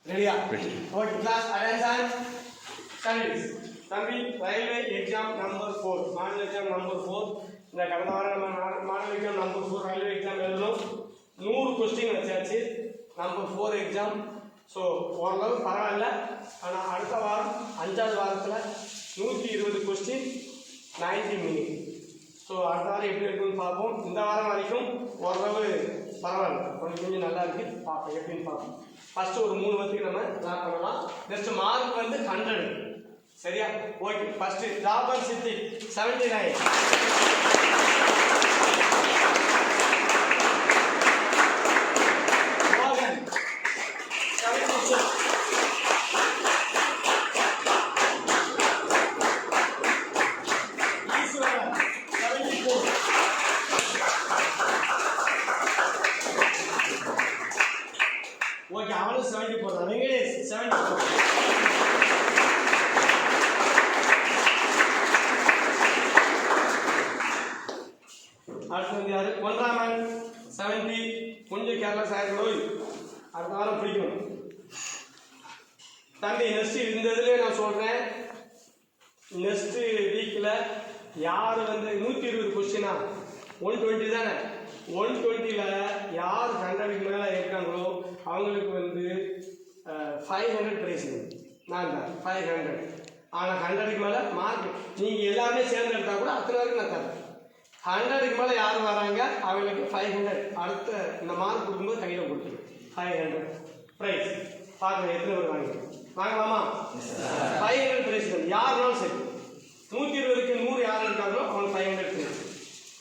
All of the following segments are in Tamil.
ரெடியா? Okay class attention studies. தம்பி railway exam number 4 model exam number 4 இந்த கடந்த வாரம் நம்ம model exam number 4 railway exam எழுதணும். 100 கொஸ்டின் வச்சாச்சு நம்பர் 4 எக்ஸாம். ஸோ ஓரளவு பரவாயில்ல. ஆனால் அடுத்த வாரம் 5வது வாரத்தில் 120 கொஸ்டின் 90 மினிட். ஸோ அடுத்த வாரம் எப்படி இருக்குன்னு பார்ப்போம். இந்த வாரம் வரைக்கும் ஓரளவு பரவாயில்ல, கொஞ்சம் நல்லா இருக்குது. பார்ப்போம் எப்படின்னு பார்ப்போம். ஃபஸ்ட்டு ஒரு 3 வரைக்கும் நம்ம ட்ராப் பண்ணலாம். நெக்ஸ்ட் மார்க் வந்து 100. சரியா? ஓகே. ஃபஸ்ட்டு ராபர் சித்தி 79. மோகன் 76. ஈஸ்வரன் 74. ஓகே, அவனும் 74 தான். வெங்கடேஷ் 74. அடுத்து வந்து யாரு? பொன்ராமன் 70. கொஞ்சம் கேர்லெஸ் ஆகிடணும், அடுத்த வாரம் பிடிக்கணும். தம்பி நெக்ஸ்ட் இந்த இதுலேயே நான் சொல்கிறேன், நெக்ஸ்ட் வீக்கில் யார் வந்து 120 கொஸ்டினா 120 தானே, 120ல் யார் 100க்கு மேலே இருக்காங்களோ அவங்களுக்கு வந்து 500 ப்ரைஸ். நான் தான் 500. ஆனால் 100க்கு மேலே மார்க் நீங்கள் எல்லாமே சேர்ந்து எடுத்தால் கூட அத்தனை வரைக்கும் நான் தரேன். 100க்கு மேலே யார் வராங்க அவங்களுக்கு 500 அடுத்த இந்த மார்க் கொடுக்கும்போது கையில் கொடுத்துரு. 500 ப்ரைஸ். பார்க்குறேன் எத்தனை பேர் வாங்கலாமா? 500 ப்ரைஸ் யாருனாலும் சரி. 120க்கு 100 யார் இருக்காங்களோ அவங்களுக்கு 500 ப்ரைஸ்.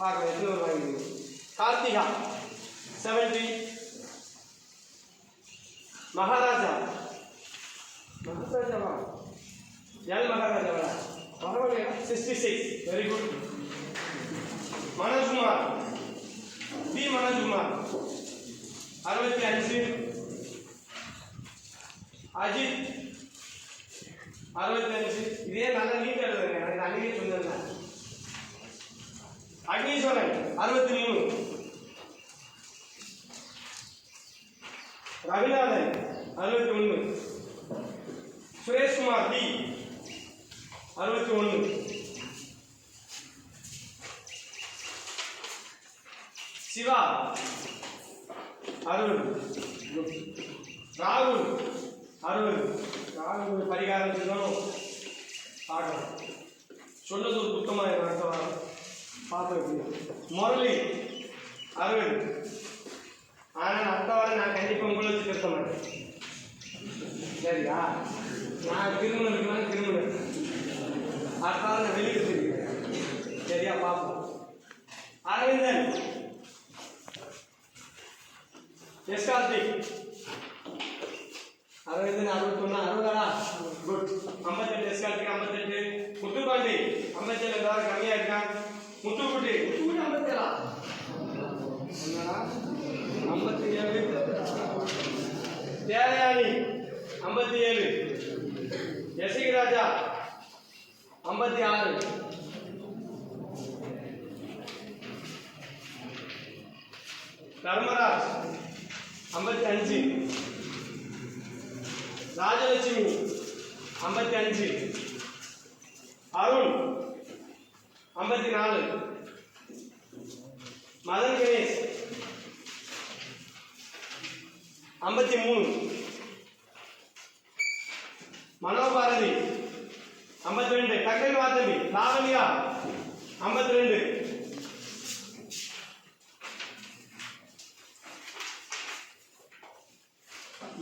பார்க்குறேன் எத்தனை பேர் வாங்கிடுங்க. கார்த்திகா 70. மகாராஜாவா எல் மகாராஜாவா பரவாயில்லையா? 66. Very good. Manojkumar P. Manojkumar 65. Ajith 65. இதே நல்லா நீட்டாக எழுதுங்க, எனக்கு அன்னைக்கே சொன்னேன். அக்னீஸ்வரன் 63. ரவிநாதன் 61. சுரேஷ்குமார் டி 61. சிவா 60. ராகுல் 60. ராகுல் பரிகாரம் சொல்லணும், பார்க்கலாம். சொன்னது ஒரு குத்தமாக அடுத்த வாரம் பார்த்து. முரளி 60. ஆனால் அடுத்த வாரம் நான் கண்டிப்பாக உங்களை வச்சு திருத்த மாட்டேன். சரியா? நான் திருமணம் இருக்குன்னா திருமணம் அடுத்த வாரம் நான் வெளியே தெரியுறேன். சரியா? பார்ப்போம். Aravindan S. Karthik Aravindan 61. 60. Good. 58. S. Karthik 58. Muthupandi 57. எல்லாரும் கம்மியாக இருக்கான். முத்துக்குட்டி 57. 57. தேவயானி 57. யசிகராஜா 56. தர்மராஜ் 55. ராஜலட்சுமி 55. அருண் 54. மதன் கணேஷ் 53. மனோபாரதி 52. டக்கன் வாத்தம்பி லாவணியா 52.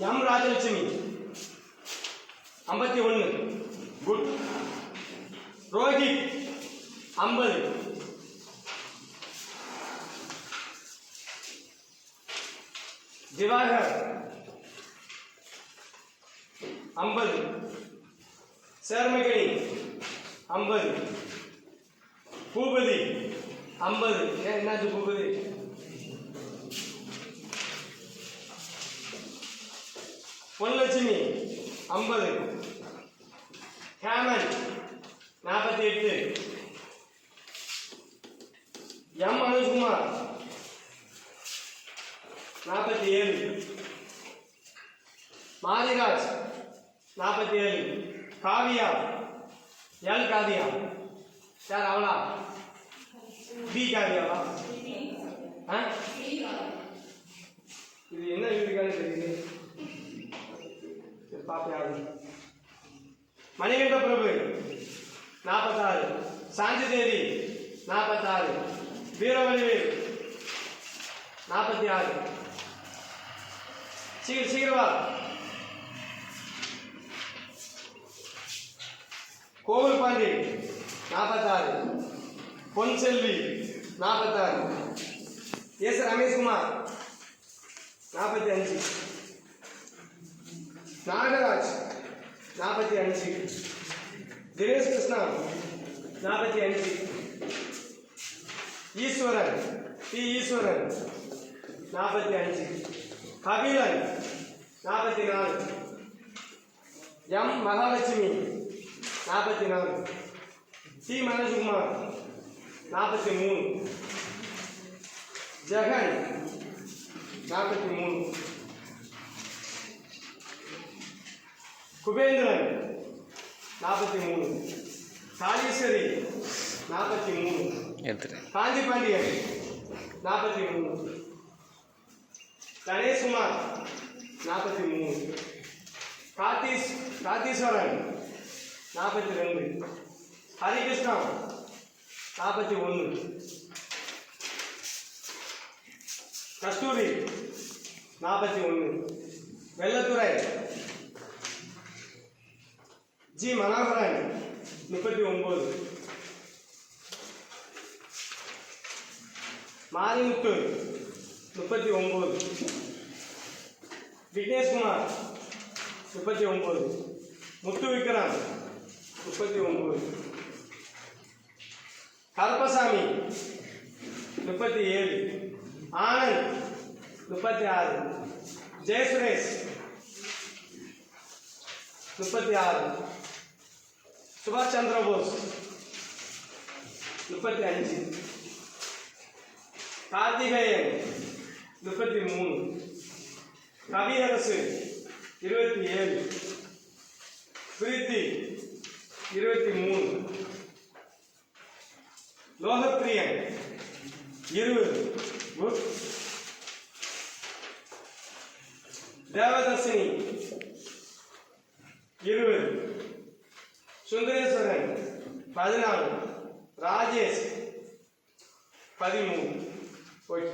எம். ராஜலட்சுமி 51. குட். ரோஹித் 50. திவாகர் 50. சேர்மகினி 50. பூபதி 50. ஏன் என்னாச்சு பூபதி? பொன்லட்சுமி 50. ஹேமன் 48. எம். மனோஜ்குமார் 47. மாரிராஜ் 47. காவியா எல் காவியா யார் அவளா பி காவியாவா இது என்ன எழுதிருக்கான்னு தெரியுது பாப்பியாது. மணிகண்ட பிரபு 46. சாந்தி தேவி 46. வீரவழிவேல் 46. சீக்கிரவா. கோவில் பாண்டி 46. பொன் செல்வி 46. எஸ் ரமேஷ்குமார் 45. நாகராஜ் 45. தினேஷ் கிருஷ்ணா 45. ஈஸ்வரன் ஈஸ்வரன் 45. கபிலன் 44. எம் மகாலட்சுமி 44. சி மனோஜ்குமார் 43. ஜெகன் 43. குபேந்திரன் 43. காளீஸ்வரி 43. காந்தி பாண்டியன் 43. கணேஷ்குமார் 43. காத்தீஸ்வரன் 42. ஹரிகிருஷ்ணா 41. கஸ்தூரி 41. வெள்ளத்துறை ஜி மனோகரன் 39. மாரிமுத்து 39. விக்னேஷ்குமார் 39. முத்து விக்ரம் 39. கருப்பசாமி 37. ஆனந்த் 36. ஜெயசுரேஷ் 36. சுபாஷ் சந்திர போஸ் 35. கார்த்திகேயன் 33. கவியரசு 27. பிரீத்தி 23. லோகப்பிரியன் 20. குட். தேவதர்ஷினி 20. சுந்தரேஸ்வரன் 14. ராஜேஷ் 13. ஓகே.